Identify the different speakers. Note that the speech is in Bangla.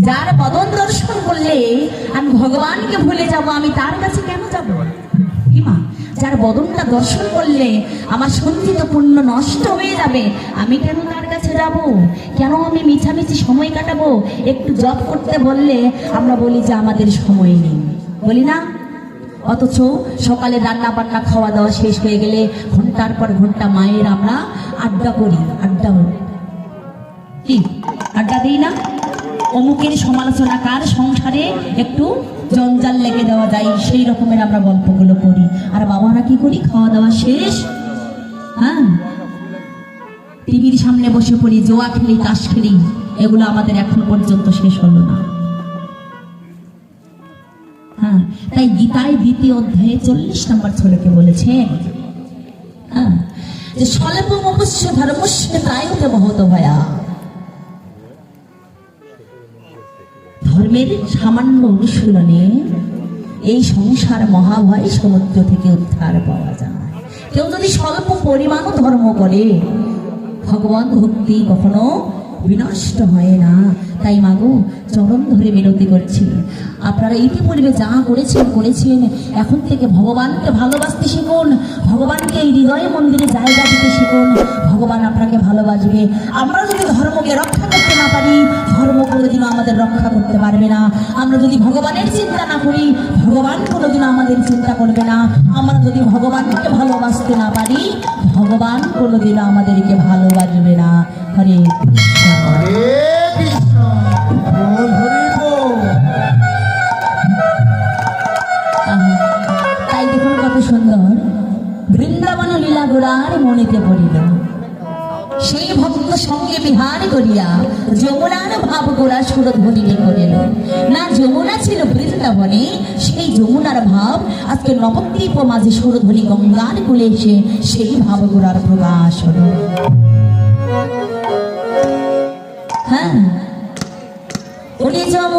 Speaker 1: যার বদন দর্শন করলে আমি ভগবানকে ভুলে যাব, আমি তার কাছে কেন যাব? কি মা, যার বদনটা দর্শন করলে আমার সঞ্চিত পুণ্য নষ্ট হয়ে যাবে, আমি কেন তার কাছে যাব? কেন আমি মিছামিছি সময় কাটাবো? একটু জব করতে বললে আমরা বলি যে আমাদের সময় নেই, বলি না? অথচ সকালে রান্না বান্না খাওয়া দাওয়া শেষ হয়ে গেলে ঘন্টার পর ঘন্টা মায়ের আমরা আড্ডা করি, আড্ডা কি আড্ডা দিই না? অমুকের সমালোচনা কার সংসারে একটু জঞ্জাল লেগে দেওয়া যায়, সেই রকমের আমরা গল্পগুলো করি। আর বাবারা কি করি? খাওয়া দাওয়া শেষ, হ্যাঁ, টিভির সামনে বসে পড়ি, জোয়া খেলি, তাস খেলি। এগুলো আমাদের এখন পর্যন্ত শেষ হলো না। হ্যাঁ, তাই গীতায় 2য় অধ্যায়ে 40 নম্বর শ্লোকে বলেছে, হ্যাঁ, যে স্বল্পমপস্য ধর্মস্য ত্রায়তে মহত ভয়া। ধর্মের সামান্য অনুশীলনে এই সংসার মহাভয় সমুদ্র থেকে উদ্ধার পাওয়া যায়। কেউ যদি স্বল্প পরিমাণও ধর্ম করে, ভগবান ভক্তি কখনো বিনষ্ট হয় না। তাই মাগো, চরণ ধরে বিনতি করছি, আপনারা ইতিপূর্বে যা করেছেন, এখন থেকে ভগবানকে ভালোবাসতে শিখুন, ভগবানকে এই হৃদয় মন্দিরে জায়গা দিতে শিখুন। ভগবান আপনাকে ভালোবাসবে। আমরা যদি ধর্মকে রক্ষা করতে না পারি, ধর্ম কোনোদিনও আমাদের রক্ষা করতে পারবে না। আমরা যদি ভগবানের চিন্তা না করি, ভগবান কোনোদিনও আমাদের চিন্তা করবে না। আমরা যদি ভগবানকে ভালোবাসতে না পারি, ভগবান কোনোদিনও আমাদেরকে ভালোবাসবে না। হরে কৃষ্ণ,
Speaker 2: হরে কৃষ্ণ, বল হরি বল।
Speaker 1: তাই দেখুন কত সুন্দর বৃন্দাবন লীলা গোড়ার মনেতে পড়িল। সেই ভক্ত সঙ্গে বিহার করিয়া যমুনার ভাব গোড়া সুরধ্বনি করিল। না, যমুনা ছিল বৃন্দাবনে, সেই যমুনার ভাব আজকে নবদ্বীপ মাঝে সুরধ্বনি গঙ্গার কুলে এসে সেই ভাব গোড়ার প্রকাশ হল। হ্যাঁ, ওরে যমুনা।